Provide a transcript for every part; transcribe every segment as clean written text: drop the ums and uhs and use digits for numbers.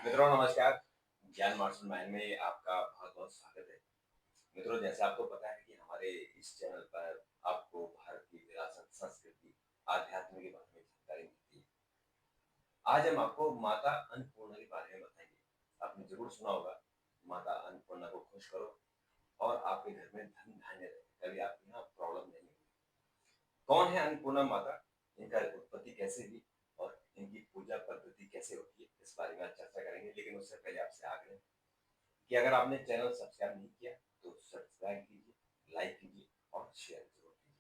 मित्रों नमस्कार। ज्ञान मार्शल माइंड में आपका बहुत बहुत स्वागत है। मित्रों, जैसे आपको पता है कि हमारे इस चैनल पर आपको भारत की विरासत, संस्कृति, आध्यात्म के बारे में जानकारी मिलती है। आज हम आपको माता अन्नपूर्णा के बारे में बताएंगे। आपने जरूर सुना होगा, माता अन्नपूर्णा को खुश करो और आपके घर में धन धान्य रहे, कभी आपके यहाँ प्रॉब्लम नहीं होगी। कौन है अन्नपूर्णा माता, इनका उत्पत्ति कैसे हुई और इनकी पूजा पद्धति कैसे होती है, इस बारे में आज चर्चा करेंगे। लेकिन उससे पहले आपसे आग्रह कि अगर आपने चैनल सब्सक्राइब नहीं किया तो सब्सक्राइब कीजिए, लाइक कीजिए और शेयर जरूर कीजिए।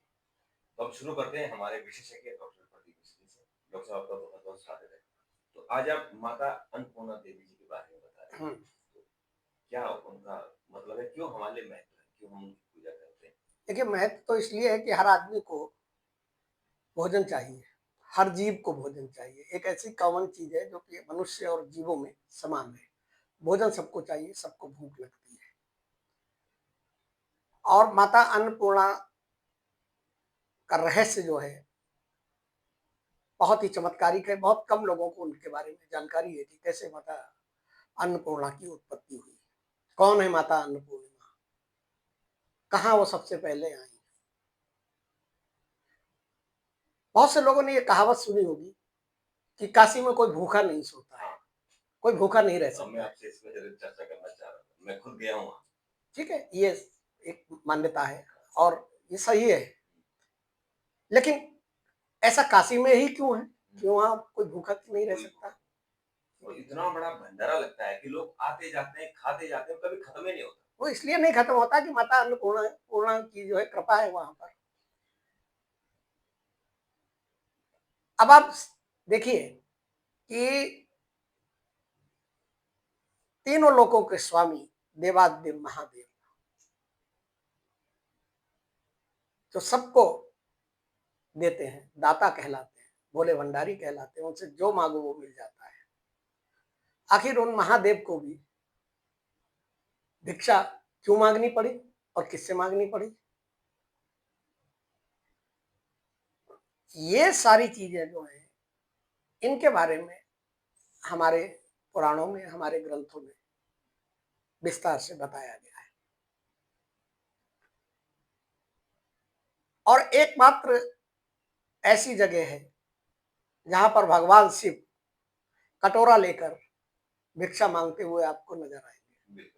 तो हम शुरू करते हैं हमारे विशेषज्ञ डॉक्टर प्रदीप मिश्री से। डॉक्टर साहब, आपका बहुत बहुत स्वागत है। तो आज आप माता अन्नपूर्णा देवी जी के बारे में बता रहे हैं। तो क्या उनका मतलब है, क्यों हमारे लिए महत्व है, क्यों हम उनकी पूजा करते हैं? देखिए, महत्व तो इसलिए है कि हर आदमी को भोजन चाहिए, हर जीव को भोजन चाहिए। एक ऐसी कॉमन चीज है जो कि मनुष्य और जीवों में समान है। भोजन सबको चाहिए, सबको भूख लगती है। और माता अन्नपूर्णा का रहस्य जो है बहुत ही चमत्कारिक है। बहुत कम लोगों को उनके बारे में जानकारी है कि कैसे माता अन्नपूर्णा की उत्पत्ति हुई। कौन है माता अन्नपूर्णा, कहाँ वो सबसे पहले आई। बहुत से लोगों ने ये कहावत सुनी होगी कि काशी में कोई भूखा नहीं सोता है, कोई भूखा नहीं रह तो मैं सकता है। आपसे इसमें जरूर चर्चा करना चाह रहा था, मैं खुद गया हूँ वहाँ। ठीक है, ये एक मान्यता है और ये सही है। लेकिन ऐसा काशी में ही क्यों है कि वहाँ कोई भूखा नहीं रह सकता? वो इतना बड़ा भंडारा लगता है कि लोग आते जाते हैं, खाते जाते हैं, कभी खत्म ही नहीं होता। वो इसलिए नहीं खत्म होता कि माता अन्नपूर्णा पूर्णा की जो है कृपा है वहां पर। अब आप देखिए कि तीनों लोकों के स्वामी देवादिदेव महादेव जो सबको देते हैं, दाता कहलाते हैं, भोले भंडारी कहलाते हैं। उनसे जो मांगो वो मिल जाता है। आखिर उन महादेव को भी भिक्षा क्यों मांगनी पड़ी और किससे मांगनी पड़ी? ये सारी चीजें जो है इनके बारे में हमारे पुराणों में, हमारे ग्रंथों में विस्तार से बताया गया है। और एकमात्र ऐसी जगह है जहां पर भगवान शिव कटोरा लेकर भिक्षा मांगते हुए आपको नजर आएंगे।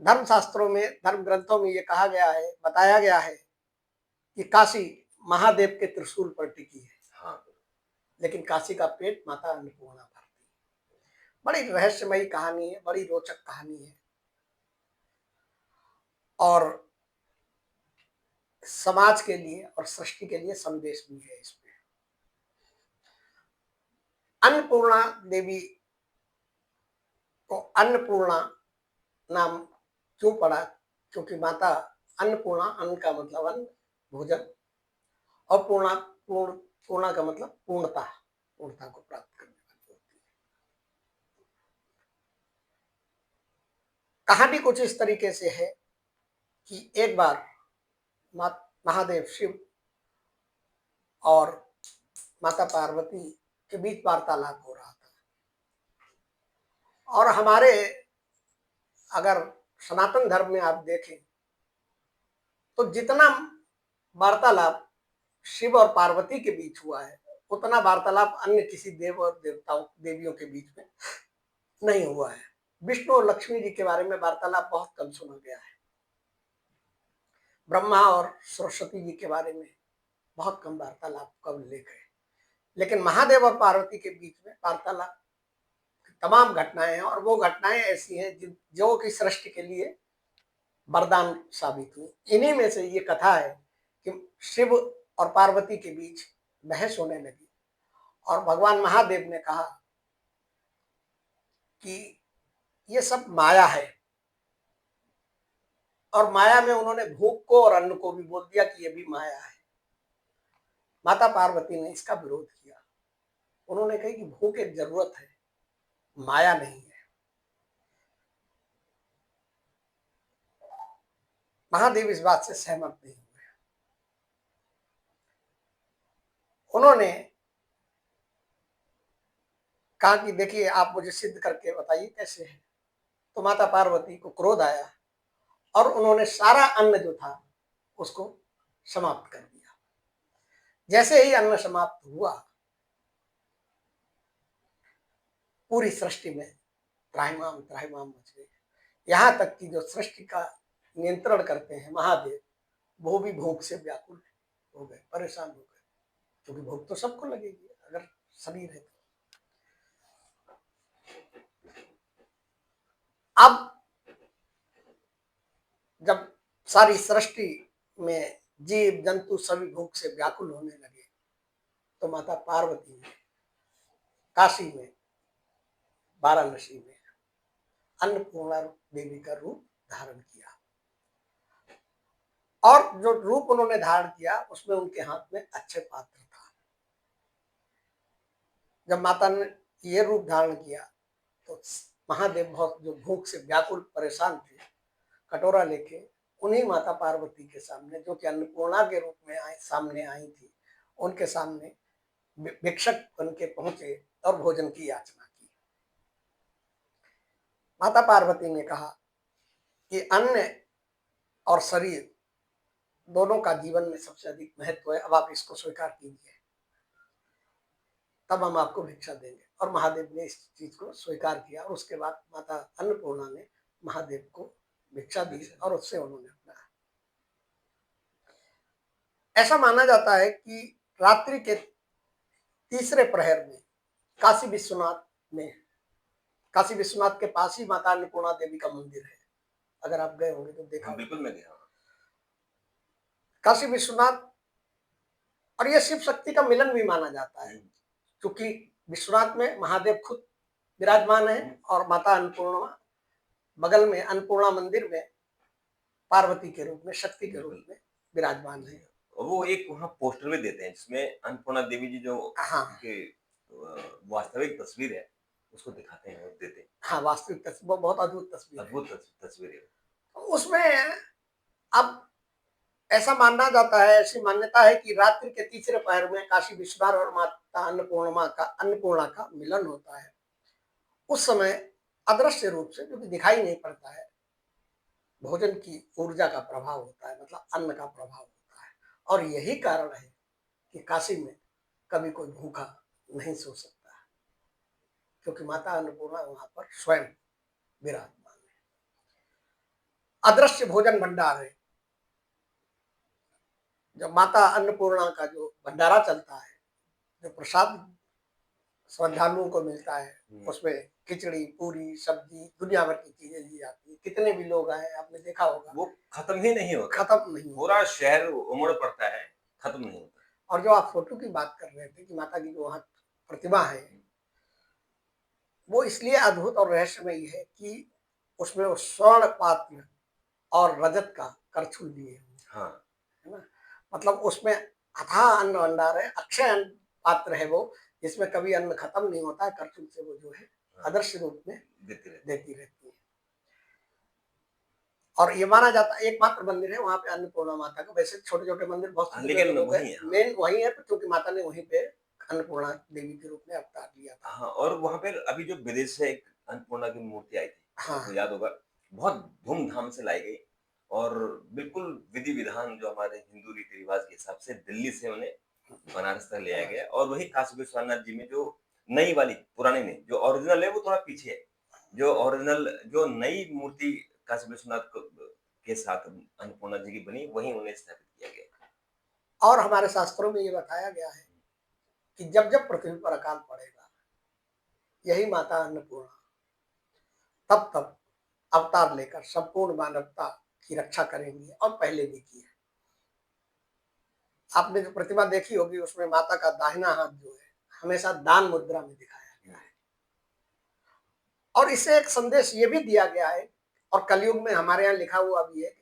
धर्म शास्त्रों में, धर्म ग्रंथों में ये कहा गया है, बताया गया है कि काशी महादेव के त्रिशूल पर टिकी है। हाँ। लेकिन काशी का पेट माता अन्नपूर्णा भरती है। बड़ी रहस्यमयी कहानी है, बड़ी रोचक कहानी है और समाज के लिए और सृष्टि के लिए संदेश भी है इसमें। अन्नपूर्णा देवी को अन्नपूर्णा नाम क्यों पड़ा? क्योंकि माता अन्नपूर्णा, अन्न का मतलब अन्न, भोजन, और पूर्णा का मतलब पूर्णता, पूर्णता को प्राप्त करने वाली होती है। कहानी कुछ इस तरीके से है कि एक बार महादेव शिव और माता पार्वती के बीच वार्तालाप हो रहा था। और हमारे, अगर सनातन धर्म में आप देखें तो जितना वार्तालाप शिव और पार्वती के बीच हुआ है उतना वार्तालाप अन्य किसी देव और देवताओं, देवियों के बीच में नहीं हुआ है। विष्णु और लक्ष्मी जी के बारे में वार्तालाप बहुत कम सुना गया है। ब्रह्मा और सरस्वती जी के बारे में बहुत कम वार्तालाप का उल्लेख है। लेकिन महादेव और पार्वती के बीच में वार्तालाप तमाम घटनाएं हैं और वो घटनाएं ऐसी हैं जो कि सृष्टि के लिए वरदान साबित हुई। इन्हीं में से ये कथा है कि शिव और पार्वती के बीच बहस होने लगी और भगवान महादेव ने कहा कि ये सब माया है। और माया में उन्होंने भूख को और अन्न को भी बोल दिया कि ये भी माया है। माता पार्वती ने इसका विरोध किया। उन्होंने कहा कि भूख एक जरूरत है, माया नहीं है। महादेव इस बात से सहमत नहीं हुए। उन्होंने कहा कि देखिए आप मुझे सिद्ध करके बताइए कैसे है। तो माता पार्वती को क्रोध आया और उन्होंने सारा अन्न जो था उसको समाप्त कर दिया। जैसे ही अन्न समाप्त हुआ, पूरी सृष्टि में त्राहिमाम त्राहिमाम मच गई। यहाँ तक कि जो सृष्टि का नियंत्रण करते हैं महादेव, वो भी भूख से व्याकुल हो गए, परेशान हो गए, क्योंकि भूख तो सबको लगेगी अगर शरीर है तो। अब जब सारी सृष्टि में जीव जंतु सभी भूख से व्याकुल होने लगे, तो माता पार्वती ने काशी में, वाराणसी में अन्नपूर्णा देवी का रूप धारण किया। और जो रूप उन्होंने धारण किया उसमें उनके हाथ में अक्षय पात्र था। जब माता ने ये रूप धारण किया तो महादेव बहुत जो भूख से व्याकुल परेशान थे, कटोरा लेके उन्हीं माता पार्वती के सामने, जो कि अन्नपूर्णा के रूप में सामने आई थी, उनके सामने भिक्षक बन के पहुंचे और भोजन की याचना की। माता पार्वती ने कहा कि अन्न और शरीर दोनों का जीवन में सबसे अधिक महत्व है, अब आप इसको स्वीकार कीजिए, तब हम आपको भिक्षा देंगे। और महादेव ने इस चीज को स्वीकार किया और उसके बाद माता अन्नपूर्णा ने महादेव को भिक्षा दी और उससे उन्होंने अपना। ऐसा माना जाता है कि रात्रि के तीसरे प्रहर में काशी विश्वनाथ के पास ही माता अन्नपूर्णा देवी का मंदिर है। अगर आप गए होंगे तो देखा। बिल्कुल मैं गया। काशी विश्वनाथ, और यह शिव शक्ति का मिलन भी माना जाता है, क्योंकि विश्वनाथ में महादेव खुद विराजमान है और माता अन्नपूर्णा बगल में अन्नपूर्णा मंदिर में पार्वती के रूप में, शक्ति के रूप में विराजमान है। वो एक वहाँ पोस्टर भी देते हैं जिसमें अन्नपूर्णा देवी जी जो के वास्तविक तस्वीर है उसको दिखाते हैं और देते हैं। हाँ, वास्तविक तस्वीर बहुत अद्भुत तस्वीर है। उसमें अब ऐसा माना जाता है, ऐसी मान्यता है कि रात्रि के तीसरे पहर में काशी विश्वनाथ और माता अन्नपूर्णा का मिलन होता है। उस समय अदृश्य रूप से, जो कि दिखाई नहीं पड़ता है, भोजन की ऊर्जा का प्रभाव होता है, मतलब अन्न का प्रभाव होता है। और यही कारण है कि काशी में कभी कोई भूखा नहीं सो सकता है, क्योंकि माता अन्नपूर्णा वहां पर स्वयं विराजमान है। अदृश्य भोजन भंडार है। जब माता अन्नपूर्णा का जो भंडारा चलता है, जो प्रसाद श्रद्धालुओं को मिलता है, उसमें खिचड़ी, पूरी, सब्जी, दुनिया भर की चीजें दी जाती है। कितने भी लोग आए, आपने देखा होगा, वो खत्म ही नहीं होता, खत्म नहीं होता। पूरा शहर उमड़ पड़ता है, खत्म नहीं होता। और जो आप फोटो की बात कर रहे थे कि माता की जो वहां प्रतिमा है, वो इसलिए अद्भुत और रहस्यमयी है कि उसमें वो स्वर्ण पात्र और रजत का करछुल दिए हाँ, है ना, मतलब उसमें अथाह अन्न भंडार है, अक्षय अन्न पात्र है वो, जिसमें कभी अन्न खत्म नहीं होता है। करछुल से वो जो है आदर्श रूप में देती रहती है। और ये माना जाता है एकमात्र मंदिर है वहां पे अन्नपूर्णा माता का। वैसे छोटे छोटे मंदिर बहुत, लेकिन मेन वही है, क्योंकि माता ने वहीं पे अन्नपूर्णा देवी के रूप में अवतार लिया था। हाँ, और वहां पर अभी जो विदेश से एक अन्नपूर्णा की मूर्ति आई थी, हाँ, तो याद होगा, बहुत धूमधाम से लाई गई और बिल्कुल विधि विधान जो हमारे हिंदू रीति रिवाज के हिसाब से दिल्ली से उन्हें बनारस तक ले आया गया। और वही काशी विश्वनाथ जी में जो नई वाली, पुरानी नहीं, जो ओरिजिनल है वो थोड़ा पीछे है, जो ओरिजिनल जो नई मूर्ति काशी विश्वनाथ के साथ अन्नपूर्णा जी की बनी, वहीं उन्हें स्थापित किया गया। और हमारे शास्त्रों में ये बताया गया है कि जब जब पृथ्वी पर अकाल पड़ेगा, यही माता अन्नपूर्णा तब तब अवतार लेकर संपूर्ण मानवता की रक्षा करेंगी, और पहले भी की है। आपने जो प्रतिमा देखी होगी, उसमें माता का दाहिना हाथ जो है हमेशा दान मुद्रा में दिखाया गया है। और इससे एक संदेश ये भी दिया गया है, और कलयुग में हमारे यहाँ लिखा हुआ भी है,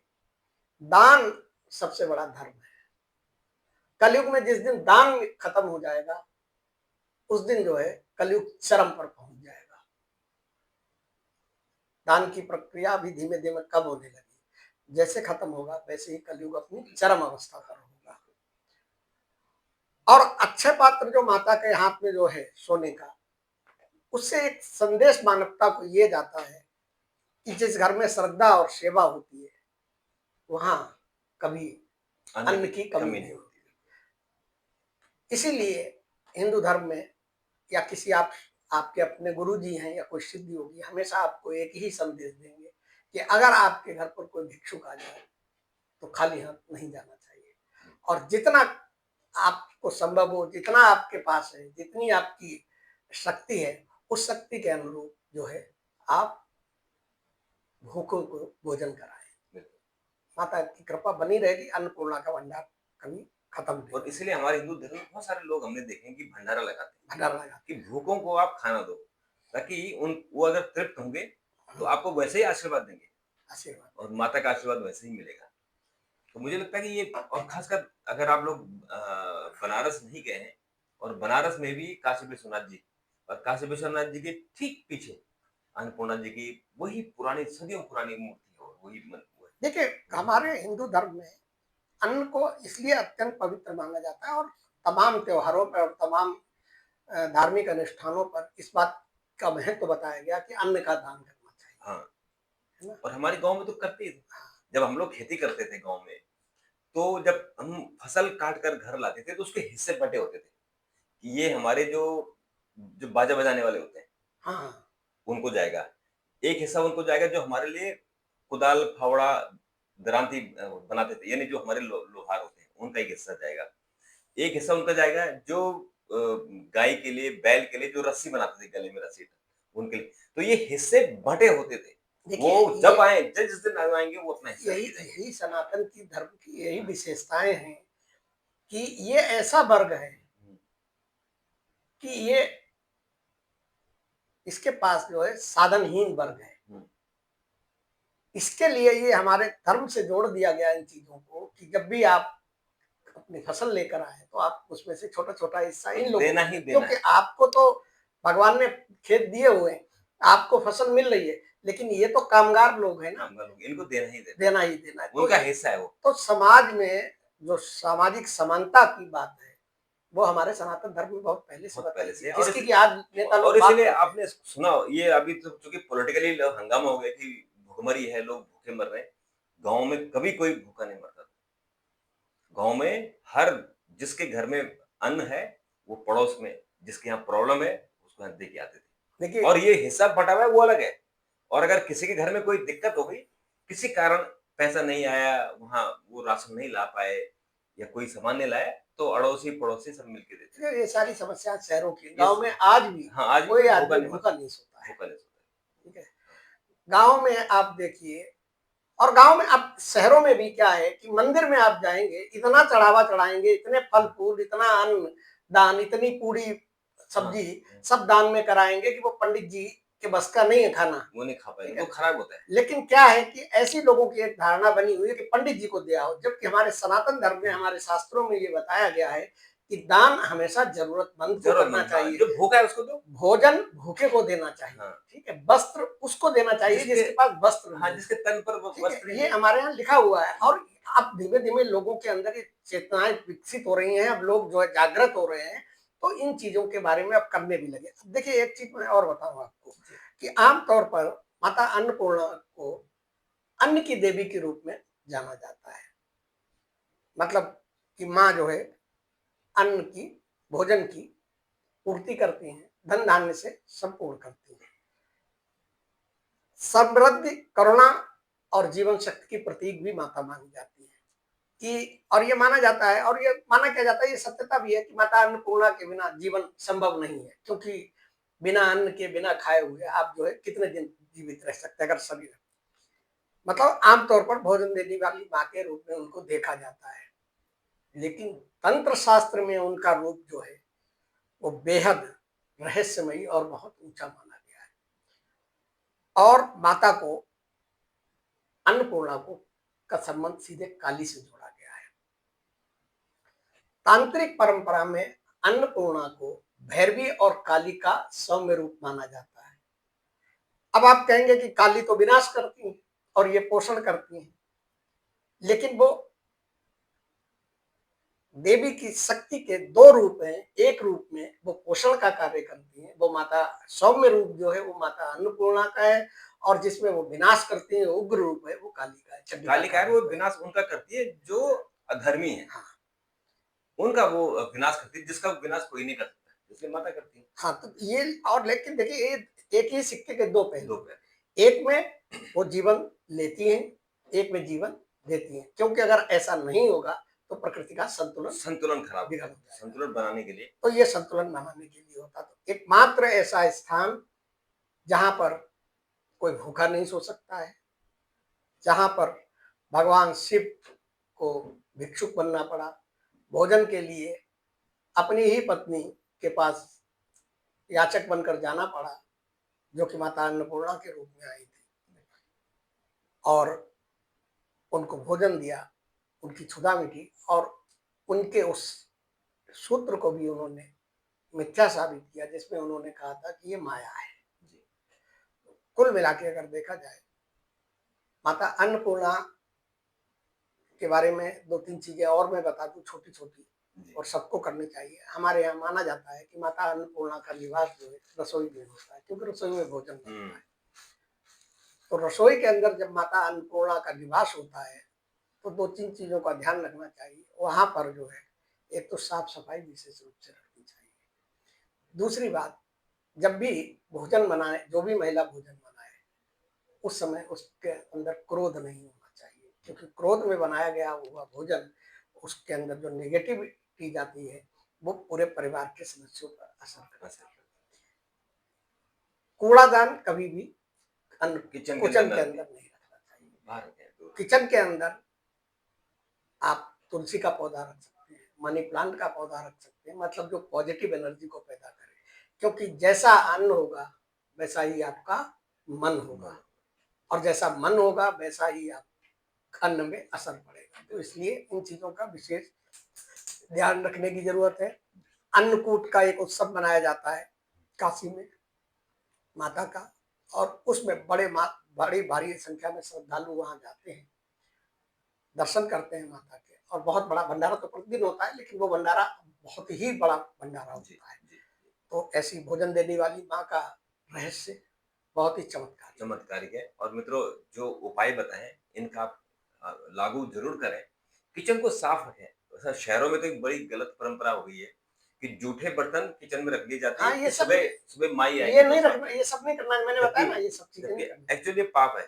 दान सबसे बड़ा धर्म है। कलयुग में जिस दिन दान खत्म हो जाएगा, उस दिन जो है कलयुग चरम पर पहुंच जाएगा। दान की प्रक्रिया भी धीमे धीमे कम होने लगी। जैसे खत्म होगा वैसे ही कलयुग अपनी चरम अवस्था पर होगा। और अक्षय पात्र जो माता के हाथ में जो है सोने का, उससे एक संदेश मानवता को ये जाता है कि जिस घर में श्रद्धा और सेवा होती है वहां कभी अन्न की कमी नहीं होती। इसीलिए हिंदू धर्म में या किसी आपके अपने गुरु जी हैं या कोई सिद्ध योगी हमेशा आपको एक ही संदेश देंगे कि अगर आपके घर पर कोई भिक्षुक आ जाए तो खाली हाथ नहीं जाना चाहिए, और जितना आपको संभव हो, जितना आपके पास है, जितनी आपकी शक्ति है, उस शक्ति के अनुरूप जो है आप भूखों को भोजन कराएं। माता की कृपा बनी रहेगी, अन्नपूर्णा का भंडार कभी खत्म नहीं। और इसलिए हमारे हिंदू धर्म में बहुत सारे लोग हमने देखे हैं कि भंडारा लगाते हैं, भंडारा लगाते कि भूखों को आप खाना दो, ताकि वो अगर तृप्त होंगे तो आपको वैसे ही आशीर्वाद देंगे, आशीर्वाद, और माता का आशीर्वाद वैसे ही मिलेगा। तो मुझे लगता है कि ये, और खासकर अगर आप लोग बनारस नहीं गए हैं, और बनारस में भी काशी विश्वनाथ जी, और काशी विश्वनाथ जी के ठीक पीछे अन्नपूर्णा जी की वही पुरानी, सदियों पुरानी मूर्ति है, वही वो है। देखिए हमारे हिंदू धर्म में अन्न को इसलिए अत्यंत पवित्र माना जाता है, और तमाम त्योहारों पर और तमाम धार्मिक अनुष्ठानों पर इस बात का महत्व बताया गया कि अन्न का दान करना चाहिए। हाँ, है ना? और हमारे गांव में तो करते ही थे। जब हम लोग खेती करते थे गांव में, तो जब हम फसल काट कर घर लाते थे तो उसके हिस्से बटे होते थे कि ये हमारे जो जो बाजा बजाने वाले होते हैं हाँ, उनको जाएगा, एक हिस्सा उनको जाएगा जो हमारे लिए कुदाल फावड़ा दरांती बनाते थे, यानी जो हमारे लोहार होते हैं उनका एक हिस्सा जाएगा, एक हिस्सा उनका जाएगा जो गाय के लिए, बैल के लिए जो रस्सी बनाते थे, गले में रस्सी उनके लिए। तो ये हिस्से बटे होते थे, देखिए वो जब आए, जिस दिन आएंगे वो अपना हिस्सा यही लेके जाएंगे। यही सनातन की धर्म की यही विशेषताएं हैं कि ये ऐसा वर्ग है कि ये इसके पास जो है साधनहीन वर्ग है। इसके लिए ये हमारे धर्म से जोड़ दिया गया इन चीजों को कि जब भी आप अपनी फसल लेकर आए तो आप उसमें से छोटा छोटा हिस्सा इन लोगों देना को, ही देना क्योंकि है। आपको तो भगवान ने खेत दिए हुए हैं, आपको फसल मिल रही है, लेकिन ये तो कामगार लोग हैं ना, इनको देना ही देना ही देना है। उनका हिस्सा है वो। तो समाज में जो सामाजिक समानता की बात है वो हमारे सनातन धर्म में बहुत पहले से बताई गई है, जिसकी कि आज नेता लोग और बात इसीलिए करते हैं। आपने सुना, ये अभी तो चूंकि पॉलिटिकली हंगामा हो गया कि भुखमरी है, लोग भूखे मर रहे हैं, गांव में कभी कोई भूखा नहीं मरता था। गांव में हर, जिसके घर में अन्न है वो पड़ोस में जिसके यहाँ प्रॉब्लम है उसको यहाँ दे के आते थे। देखिए और ये हिसाब बटा हुआ है वो अलग है, और अगर किसी के घर में कोई दिक्कत हो गई, किसी कारण पैसा नहीं आया, वहां वो राशन नहीं ला पाए या कोई सामान नहीं लाया, तो अड़ोसी पड़ोसी सब मिलके देते हैं। ये सारी समस्या शहरों की, गांव में आज भी हाँ, आज भी कोई भूखा आदमी नहीं भूखा नहीं सोता है। भूखा नहीं सोता है। ठीक है, गांव में आप देखिए, और गांव में अब शहरों में भी क्या है कि मंदिर में आप जाएंगे, इतना चढ़ावा चढ़ाएंगे, इतने फल फूल, इतना अन्न दान, इतनी पूरी सब्जी सब दान में कराएंगे कि वो पंडित जी के बस का नहीं है खाना, वो नहीं खा पाएंगे, वो खराब होता है। लेकिन क्या है कि ऐसी लोगों की एक धारणा बनी हुई है कि पंडित जी को दिया हो, जबकि हमारे सनातन धर्म में, हमारे शास्त्रों में ये बताया गया है कि दान हमेशा जरूरतमंद को करना चाहिए, जो भूखा है उसको दो, भोजन भूखे को देना चाहिए। हाँ। ठीक है, वस्त्र उसको देना चाहिए जिसके पास वस्त्र, हाँ, जिसके तन पर वस्त्र, ये हमारे यहाँ लिखा हुआ है। और अब धीमे धीमे लोगों के अंदर ये चेतनाएं विकसित हो रही हैं, अब लोग जो है जागृत हो रहे हैं, तो इन चीजों के बारे में अब करने भी लगे। अब देखिए एक चीज मैं और बताऊं आपको कि आमतौर पर माता अन्नपूर्णा को अन्न की देवी के रूप में जाना जाता है, मतलब कि माँ जो है अन्न की, भोजन की पूर्ति करती हैं, धन धान्य से संपूर्ण करती हैं, समृद्धि, करुणा और जीवन शक्ति की प्रतीक भी माता मानी जाती है कि, और ये माना जाता है, और ये माना क्या जाता है, ये सत्यता भी है कि माता अन्नपूर्णा के बिना जीवन संभव नहीं है, क्योंकि बिना अन्न के, बिना खाए हुए आप जो है कितने दिन जीवित रह सकते हैं, अगर शरीर, मतलब आमतौर पर भोजन देने वाली माँ के रूप में उनको देखा जाता है, लेकिन तंत्र शास्त्र में उनका रूप जो है वो बेहद रहस्यमयी और बहुत ऊंचा माना गया है। और माता को, अन्नपूर्णा को का संबंध सीधे काली से जोड़ा गया है। तांत्रिक परंपरा में अन्नपूर्णा को भैरवी और काली का सौम्य रूप माना जाता है। अब आप कहेंगे कि काली तो विनाश करती है और ये पोषण करती है, लेकिन वो देवी की शक्ति के दो रूप हैं। एक रूप में वो पोषण का कार्य करती हैं, वो माता सौम्य रूप जो है वो माता अन्नपूर्णा का है, और जिसमें वो विनाश करती है उग्र रूप है वो काली का है, चंडिका काली का का है वो रूप है। विनाश उनका करती है जो अधर्मी है, हाँ, उनका वो विनाश करती है जिसका विनाश कोई नहीं कर सकता, इसलिए माता करती है। हाँ, तो ये और लेकिन देखिए ये एक ही सिक्के के दो पहलू दो हैं। पैर एक में वो जीवन लेती हैं, एक में जीवन देती हैं। क्योंकि अगर ऐसा नहीं होगा तो प्रकृति का संतुलन संतुलन खराब हो बिगड़ जाता है। जाएगा। संतुलन बनाने के लिए तो ये संतुलन बनाने के लिए होता, तो एकमात्र ऐसा स्थान जहाँ पर कोई भूखा नहीं सो सकता है, जहाँ पर भगवान शिव को भिक्षुक बनना पड़ा, भोजन के लिए अपनी ही पत्नी के पास याचक बनकर जाना पड़ा, जो कि माता अन्नपूर्णा के रूप में आई थी, और उनको भोजन दिया, उनकी क्षुधा मिटी, और उनके उस सूत्र को भी उन्होंने मिथ्या साबित किया जिसमें उन्होंने कहा था कि ये माया है। कुल मिला के अगर देखा जाए, माता अन्नपूर्णा के बारे में दो तीन चीजें और मैं बता दूं, छोटी छोटी, और सबको करनी चाहिए। हमारे यहाँ माना जाता है कि माता अन्नपूर्णा का निवास जो है रसोई में होता है, क्योंकि रसोई में भोजन बनता है। तो रसोई के अंदर जब माता अन्नपूर्णा का निवास होता है तो दो तीन चीजों का ध्यान रखना चाहिए। वहां पर जो है, एक तो साफ सफाई विशेष रूप से रखनी चाहिए। दूसरी बात, जब भी भोजन बनाए, जो भी महिला भोजन बनाए, उस समय उसके अंदर क्रोध नहीं होना चाहिए, क्योंकि क्रोध में बनाया गया हुआ भोजन, उसके अंदर जो नेगेटिविटी जाती है वो पूरे परिवार के सदस्यों पर असर करता है। कूड़ादान कभी भी किचन के किचन अंदर के अंदर नहीं रखना चाहिए। बाहर रखें तो किचन के अंदर आप तुलसी का पौधा रख सकते हैं, मनी प्लांट का पौधा रख सकते हैं, मतलब जो पॉजिटिव एनर्जी को पैदा करे, क्योंकि जैसा अन्न होगा वैसा ही आपका मन होगा, और जैसा मन होगा वैसा ही आप अन्न में असर पड़ेगा। तो इसलिए इन चीजों का विशेष ध्यान रखने की जरूरत है। अन्नकूट का एक उत्सव मनाया जाता है काशी में माता का, और उसमें बड़ी भारी संख्या में श्रद्धालु वहां जाते हैं, दर्शन करते हैं माता के, और बहुत बड़ा भंडारा तो प्रतिदिन होता है, लेकिन वो भंडारा बहुत ही बड़ा भंडारा होता है। तो ऐसी भोजन देने वाली माँ का रहस्य बहुत ही चमत्कारिक है। और मित्रों, जो उपाय बताए इनका आप लागू जरूर करें। किचन को साफ रखें। वैसे शहरों में तो एक बड़ी गलत परंपरा हो गई है कि जूठे बर्तन किचन में रख दिए जाते हैं हाँ, कि ये सब सुबह सुबह माई ये आएगी नहीं तो रखना, ये सब नहीं करना है। मैंने बताया ना, ये सब चीजें नहीं करनी। एक्चुअली पाप है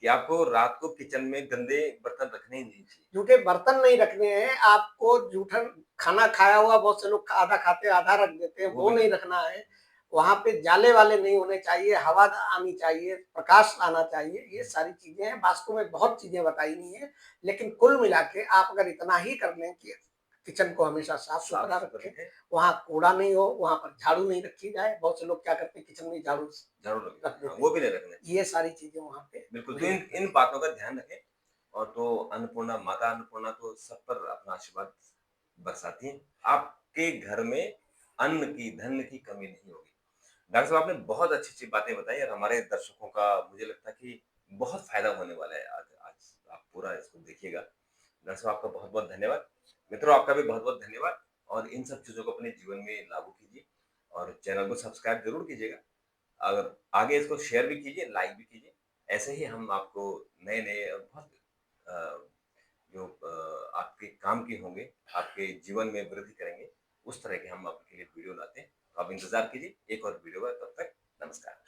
कि आपको रात को किचन में गंदे बर्तन रखने ही नहीं चाहिए। जूठे बर्तन नहीं रखने हैं आपको। जूठा खाना खाया हुआ बहुत से लोग आधा खाते आधा रख देते हैं, वो नहीं रखना है। वहां पे जाले वाले नहीं होने चाहिए, हवा आनी चाहिए, प्रकाश आना चाहिए। ये सारी चीजें हैं, वास्तु में बहुत चीजें बताई नहीं है, लेकिन कुल मिला के आप अगर इतना ही कर लें कि किचन को हमेशा साफ सुथरा रखें, वहां कूड़ा नहीं हो, वहां पर झाड़ू नहीं रखी जाए। बहुत से लोग क्या करते हैं, किचन में झाड़ू रख देते हैं, वो भी नहीं रखना। ये सारी चीजें वहां पे बिल्कुल, तो इन बातों का ध्यान रखें। और तो अन्नपूर्णा, माता अन्नपूर्णा तो सब पर अपना आशीर्वाद बरसाती हैं। आपके घर में अन्न की, धन की कमी नहीं होगी। डॉक्टर साहब, आपने बहुत अच्छी-अच्छी बातें बताई और हमारे दर्शकों का मुझे लगता है कि बहुत फ़ायदा होने वाला है। आज आज आप पूरा इसको देखिएगा। डॉक्टर साहब, आपका बहुत-बहुत धन्यवाद। मित्रों, आपका भी बहुत-बहुत धन्यवाद, और इन सब चीज़ों को अपने जीवन में लागू कीजिए और चैनल को सब्सक्राइब ज़रूर कीजिएगा। अगर आगे इसको शेयर भी कीजिए, लाइक भी कीजिए। ऐसे ही हम आपको नए-नए और बहुत जो आपके काम के होंगे, आपके जीवन में वृद्धि करेंगे, उस तरह के हम आपके लिए वीडियो लाते हैं। तो आप इंतज़ार कीजिए एक और वीडियो का। तब तक नमस्कार।